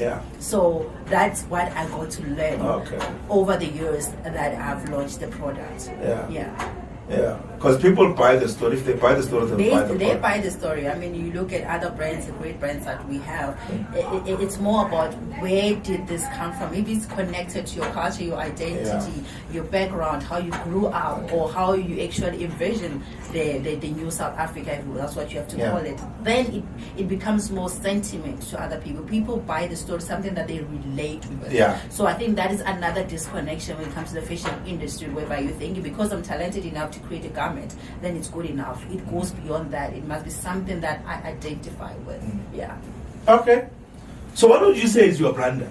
Yeah. So that's what I got to learn Okay. over the years that I've launched the product. Yeah. Yeah. Yeah. Because people buy the story. If they buy the story, they'll buy the They product. buy the story. I mean, you look at other brands, the great brands that we have, it's more about where did this come from. Maybe it's connected to your culture, your identity, your background, how you grew up, or how you actually envision the new South Africa, if that's what you have to call it. Then it becomes more sentiment to other people. People buy the story, something that they relate with. Yeah. So I think that is another disconnection when it comes to the fashion industry, whereby you think because I'm talented enough to create a garment, then it's good enough. It goes beyond that. It must be something that I identify with. Yeah. Okay. So what would you say is your blunder?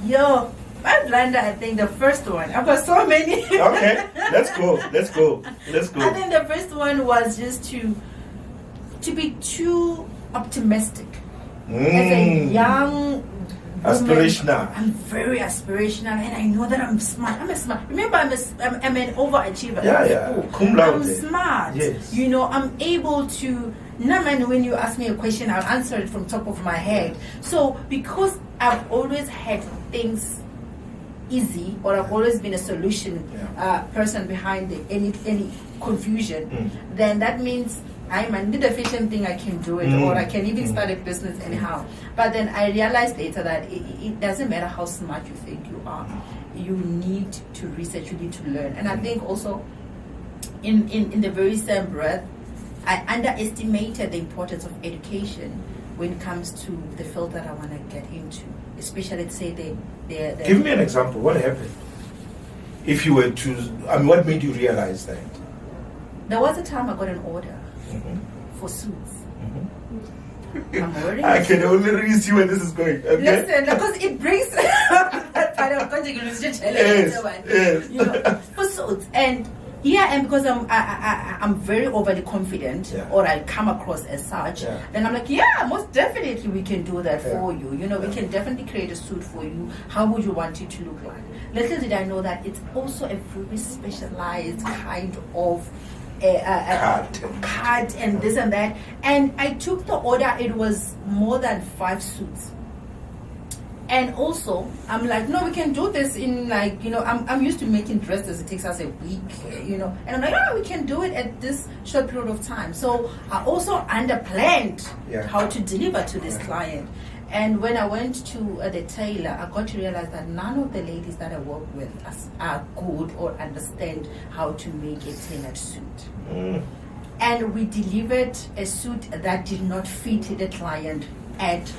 Yo, my blunder, I think the first one. I've got so many. Okay. Let's go. I think the first one was just to be too optimistic. As a young aspirational. I'm very aspirational, and I know that I'm smart. Remember, I'm an overachiever. Yeah. Cum laude. I'm smart. Yes. You know, I'm able to. No man, when you ask me a question, I'll answer it from top of my head. So because I've always had things easy, or I've always been a solution person behind any confusion, then that means I'm a need efficient thing, I can do it, or I can even start a business anyhow. But then I realized later that it doesn't matter how smart you think you are. You need to research, you need to learn. And I think also in the very same breath, I underestimated the importance of education when it comes to the field that I want to get into. Especially, let's say, the Give me an example. What happened? If you were to, what made you realize that? There was a time I got an order for suits. I'm wearing I can only really see where this is going. Okay? Listen, because it brings that part of context. Yes. You know, for suits. And and because I'm very overly confident, or I come across as such, then I'm like, most definitely we can do that for you. You know, we can definitely create a suit for you. How would you want it to look like? Little did I know that it's also a very specialized kind of cut and this and that. And I took the order. It was more than 5 suits. And also, I'm like, no, we can do this in I'm used to making dresses. It takes us a week, And I'm like, we can do it at this short period of time. So I also underplanned how to deliver to this client. And when I went to the tailor, I got to realize that none of the ladies that I work with are good or understand how to make a tailored suit. And we delivered a suit that did not fit the client at